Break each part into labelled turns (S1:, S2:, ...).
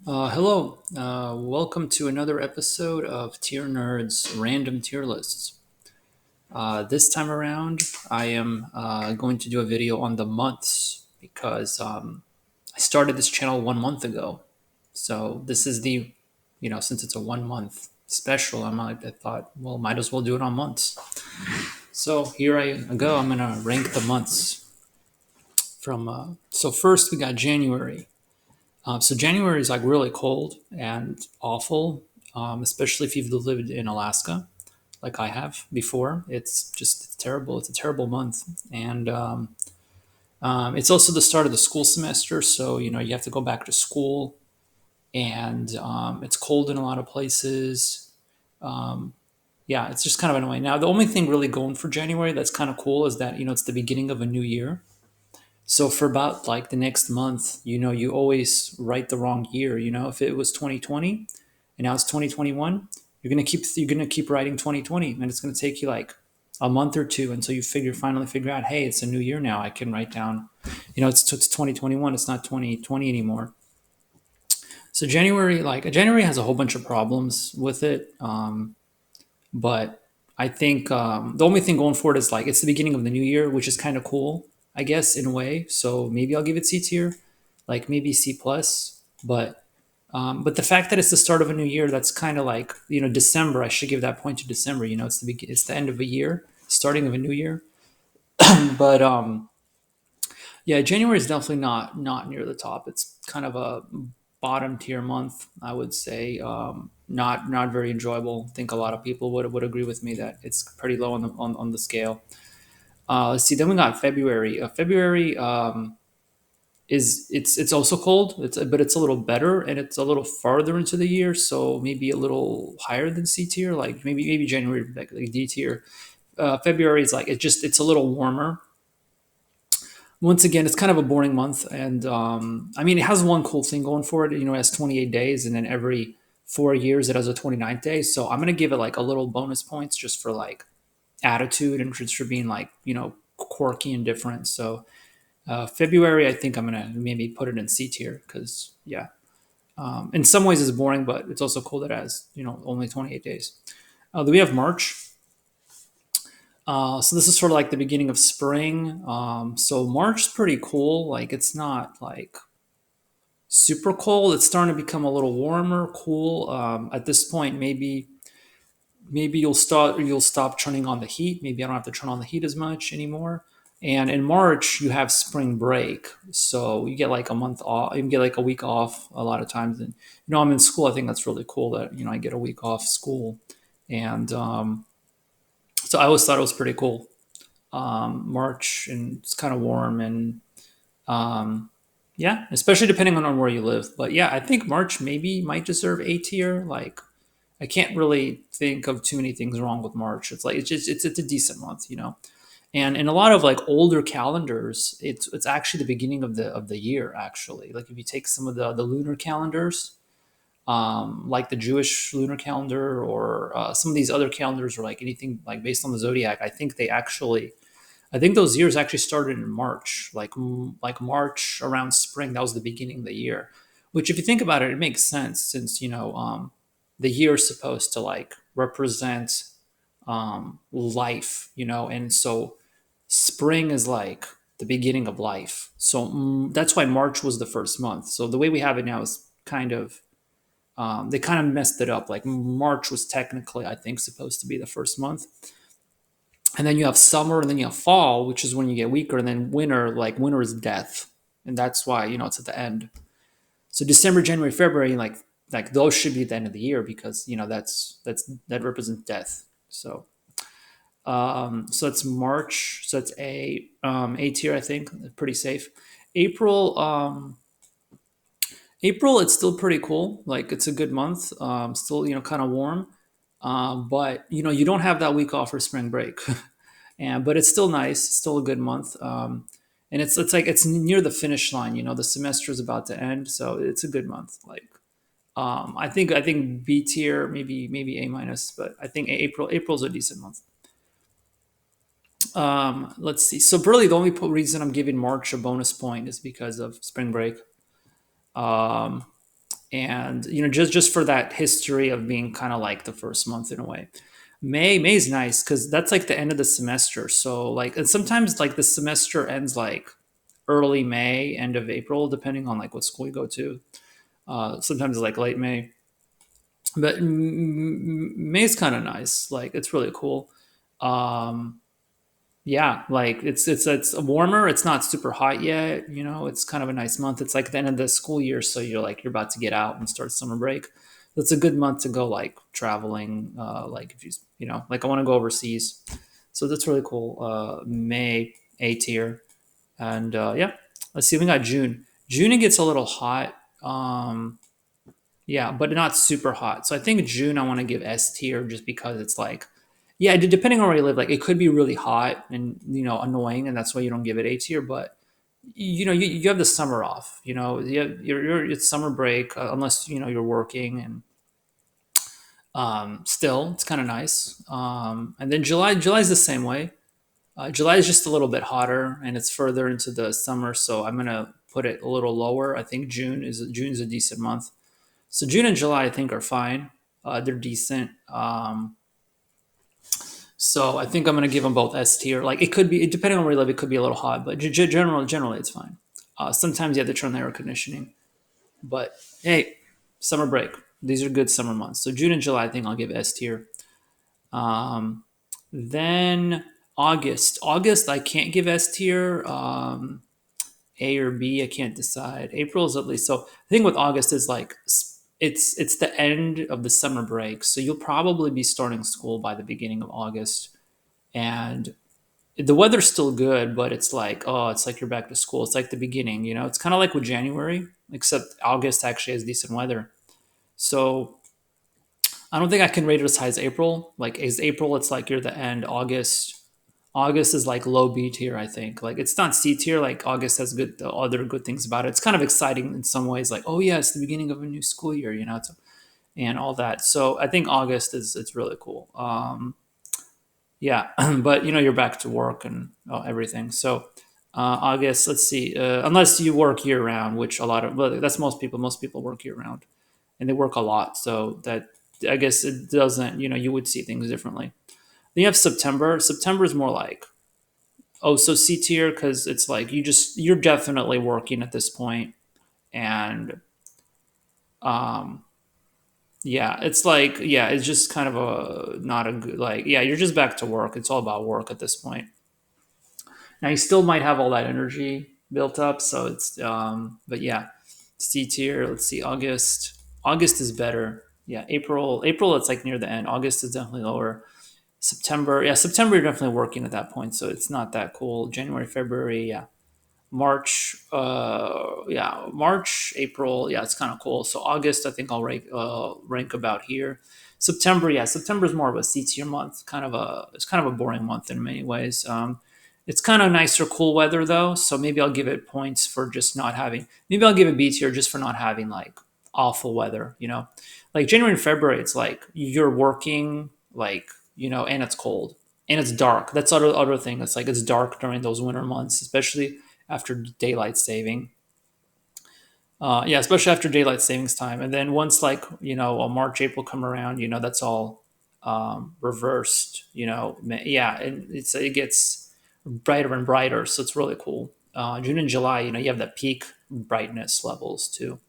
S1: Hello, welcome to another episode of Tier Nerds Random Tier Lists. This time around, I am going to do a video on the months because I started this channel 1 month ago. So this is since it's a 1 month special, I thought, well, might as well do it on months. So here I go. I'm gonna rank the months from. So first we got January. So January is like really cold and awful, especially if you've lived in Alaska, like I have before. It's terrible. It's a terrible month, and it's also the start of the school semester. So you have to go back to school, and it's cold in a lot of places. Um, yeah, it's just kind of annoying. Now, the only thing really going for January that's kind of cool is that it's the beginning of a new year. So for about like the next month, you always write the wrong year. If it was 2020 and now it's 2021, you're gonna keep writing 2020, and it's gonna take you like a month or two until you finally figure out, hey, it's a new year now. I can write down, it's 2021. It's not 2020 anymore. So January has a whole bunch of problems with it, but I think the only thing going for it is like it's the beginning of the new year, which is kind of cool, I guess, in a way. So maybe I'll give it C tier, like maybe C plus. But the fact that it's the start of a new year, that's kind of like December. I should give that point to December. It's the end of a year, starting of a new year. But yeah, January is definitely not near the top. It's kind of a bottom tier month, I would say. Not very enjoyable. I think a lot of people would agree with me that it's pretty low on the scale. Let's see. Then we got February. February is it's also cold. But it's a little better, and it's a little farther into the year, so maybe a little higher than C tier. Like maybe January like D tier. February is like it's a little warmer. Once again, it's kind of a boring month, and I mean, it has one cool thing going for it. It has 28 days, and then every 4 years it has a 29th day. So I'm gonna give it like a little bonus points just for like attitude and just for being like quirky and different. So February, I think I'm gonna maybe put it in C tier because yeah, in some ways it's boring, but it's also cool that it has only 28 days. Then we have March. So this is sort of like the beginning of spring. So March is pretty cool. Like it's not like super cold. It's starting to become a little warmer, cool. At this point, maybe you'll stop turning on the heat. Maybe I don't have to turn on the heat as much anymore. And in March, you have spring break, so you get like a month off. You can get like a week off a lot of times. And I'm in school. I think that's really cool that I get a week off school, and so I always thought it was pretty cool. March, and it's kind of warm, and um, yeah, especially depending on where you live. But yeah, I think March maybe might deserve A tier. Like I can't really think of too many things wrong with March. It's like it's a decent month. And in a lot of like older calendars, it's actually the beginning of the year. Actually, like if you take some of the lunar calendars, like the Jewish lunar calendar or some of these other calendars, or like anything like based on the zodiac, I think those years actually started in March, like March around spring. That was the beginning of the year. Which, if you think about it, it makes sense since the year is supposed to like represent life, and so spring is like the beginning of life. So that's why March was the first month. So the way we have it now is kind of they kind of messed it up. Like March was technically, I think, supposed to be the first month, and then you have summer, and then you have fall, which is when you get weaker, and then winter. Like winter is death, and that's why it's at the end. So December, January, February, like those should be at the end of the year because that represents death. So that's March. So that's A tier, I think, pretty safe. April, April, it's still pretty cool. Like it's a good month. Still, kind of warm. But you don't have that week off for spring break, and but it's still nice. It's still a good month. And it's like it's near the finish line. The semester is about to end, so it's a good month. Like I think B tier, maybe A minus, but I think April's a decent month. Let's see. So really, the only reason I'm giving March a bonus point is because of spring break. Um, and just for that history of being kind of like the first month in a way. May's nice because that's like the end of the semester. So like, and sometimes like the semester ends like early May, end of April, depending on like what school you go to. Sometimes it's like late May, but May's kind of nice. Like it's really cool. Um, yeah, like it's warmer. It's not super hot yet. It's kind of a nice month. It's like the end of the school year, so you're about to get out and start summer break. That's a good month to go like traveling. Like if like I want to go overseas, so that's really cool. May A tier, and yeah, let's see. We got June. June it gets a little hot. Yeah, but not super hot. So I think June I want to give S tier just because it's like, yeah, depending on where you live, like it could be really hot and annoying, and that's why you don't give it A tier. But you have the summer off. It's summer break unless you're working, and still it's kind of nice. And then July's the same way. July is just a little bit hotter and it's further into the summer, so I'm gonna put it a little lower. I think June's a decent month. So June and July, I think, are fine. They're decent. So I think I'm going to give them both S tier. Like it could be, depending on where you live, it could be a little hot, but generally it's fine. Sometimes you have to turn the air conditioning, but hey, summer break. These are good summer months. So June and July, I think I'll give S tier. Um, then August, I can't give S tier. A or B. I can't decide. April is at least. So the thing with August is like it's the end of the summer break, so you'll probably be starting school by the beginning of August, and the weather's still good, but it's like you're back to school. It's like the beginning. It's kind of like with January, except August actually has decent weather. So I don't think I can rate it as high as April. Like as April, it's like you're the end. August is like low B tier, I think. Like it's not C tier. Like August has good other good things about it. It's kind of exciting in some ways. Like, oh yeah, it's the beginning of a new school year, and all that. So I think August is it's really cool. Yeah, but you're back to work and everything. So August, let's see. Unless you work year round, which a lot of well, that's most people. Most people work year round, and they work a lot. So that I guess it doesn't. You would see things differently. Then you have September. September is more like, oh, so C tier because it's like you're definitely working at this point, and um, yeah, it's like yeah, it's just kind of a not a good like yeah, you're just back to work. It's all about work at this point. Now you still might have all that energy built up, so it's but yeah, C tier. Let's see, August. August is better. Yeah, April it's like near the end. August is definitely lower. September, yeah, September you're definitely working at that point, so it's not that cool. January, February, yeah. March, yeah, March, April, yeah, it's kind of cool. So August, I think I'll rank about here. September, yeah, September is more of a C tier month. It's kind of a boring month in many ways. It's kind of nicer, cool weather though. So maybe I'll give it points for just not having. Maybe I'll give it B tier just for not having like awful weather. Like January and February, it's like you're working like and it's cold and it's dark. That's other thing. It's like it's dark during those winter months, especially after daylight saving. Yeah, especially after daylight savings time. And then once like March, April come around, that's all reversed. Yeah, and it gets brighter and brighter, so it's really cool. June and July, you have the peak brightness levels too.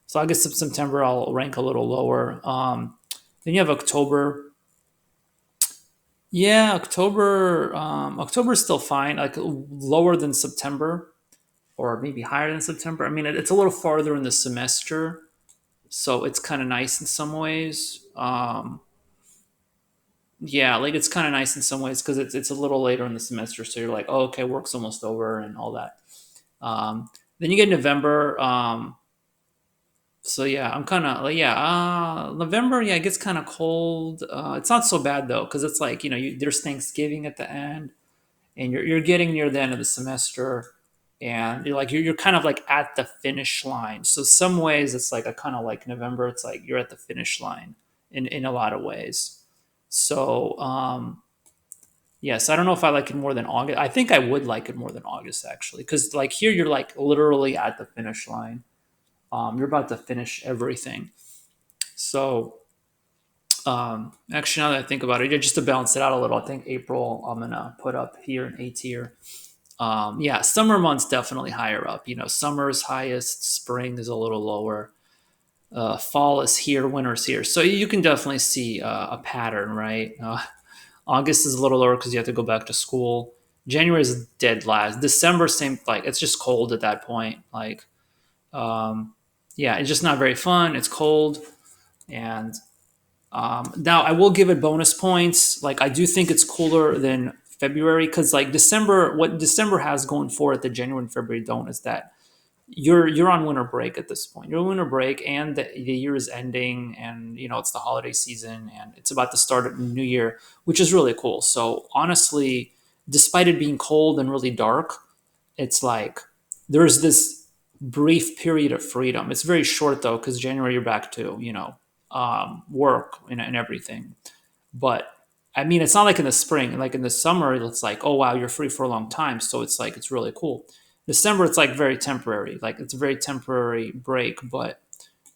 S1: So August, September, I'll rank a little lower. Then you have October. Yeah, October. October is still fine, like lower than September or maybe higher than September. I mean, it's a little farther in the semester, so it's kind of nice in some ways. Yeah, like it's kind of nice in some ways because it's a little later in the semester, so you're like, oh, okay, work's almost over and all that. Then you get November. So yeah, I'm kind of like yeah, November. Yeah, it gets kind of cold. It's not so bad though because it's like there's Thanksgiving at the end and you're getting near the end of the semester and you're kind of like at the finish line, so some ways it's like I kind of like November. It's like you're at the finish line in a lot of ways. So yes, I don't know if I like it more than August. I think I would like it more than August actually, because like here you're like literally at the finish line. You're about to finish everything. So actually, now that I think about it, just to balance it out a little, I think April I'm gonna put up here in A tier. Yeah, summer months definitely higher up. Summer is highest, spring is a little lower. Fall is here, winter's here. So you can definitely see a pattern, right? August is a little lower because you have to go back to school. January is dead last. December, same, like it's just cold at that point. Like, um, yeah, it's just not very fun. It's cold. And now I will give it bonus points. Like, I do think it's cooler than February because, like, December, what December has going for it that January and February don't is that you're on winter break at this point. You're on winter break, and the year is ending, and it's the holiday season, and it's about to start a new year, which is really cool. So honestly, despite it being cold and really dark, it's like there's this brief period of freedom. It's very short though, because January you're back to work and everything. But I mean, it's not like in the spring. Like in the summer, it's like, oh wow, you're free for a long time. So it's like it's really cool. December, it's like very temporary. Like it's a very temporary break, but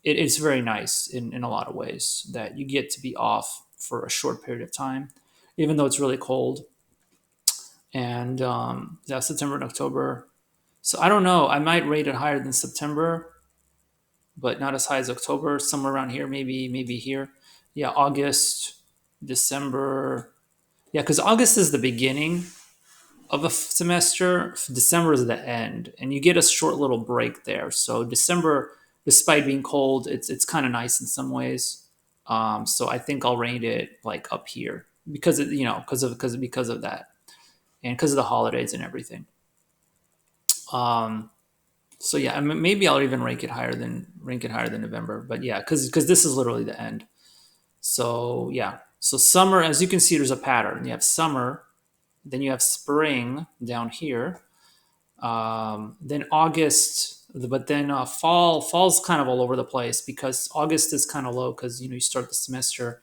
S1: it's very nice in a lot of ways that you get to be off for a short period of time, even though it's really cold. And yeah, September and October. So I don't know. I might rate it higher than September, but not as high as October. Somewhere around here, maybe here. Yeah, August, December. Yeah, because August is the beginning of a semester. December is the end, and you get a short little break there. So December, despite being cold, it's kind of nice in some ways. So I think I'll rate it like up here because because of that, and because of the holidays and everything. Um, so yeah, I mean, maybe I'll even rank it higher than November. But yeah, because this is literally the end. So yeah, so summer, as you can see, there's a pattern. You have summer, then you have spring down here, then August, but then fall's kind of all over the place because August is kind of low because you start the semester.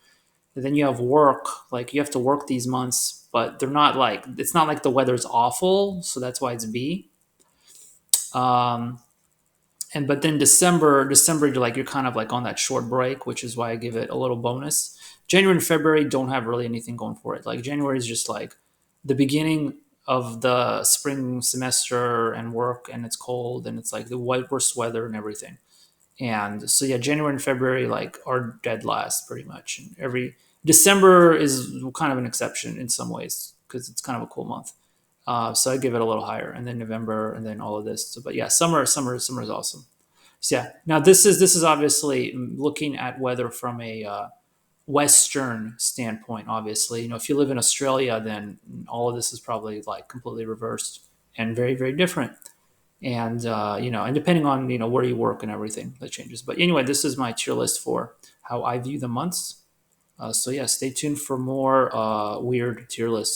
S1: And then you have work, like you have to work these months, but they're not like it's not like the weather's awful, so that's why it's B. Um, and but then December, you're kind of like on that short break, which is why I give it a little bonus. January and February don't have really anything going for it. Like January is just like the beginning of the spring semester and work, and it's cold and it's like the worst weather and everything. And so yeah, January and February like are dead last pretty much. And every December is kind of an exception in some ways because it's kind of a cool month. So I give it a little higher, and then November, and then all of this. So, but yeah, summer is awesome. So yeah, now this is obviously looking at weather from a Western standpoint. Obviously, if you live in Australia, then all of this is probably like completely reversed and very very different. And and depending on where you work and everything, that changes. But anyway, this is my tier list for how I view the months. So yeah, stay tuned for more weird tier lists.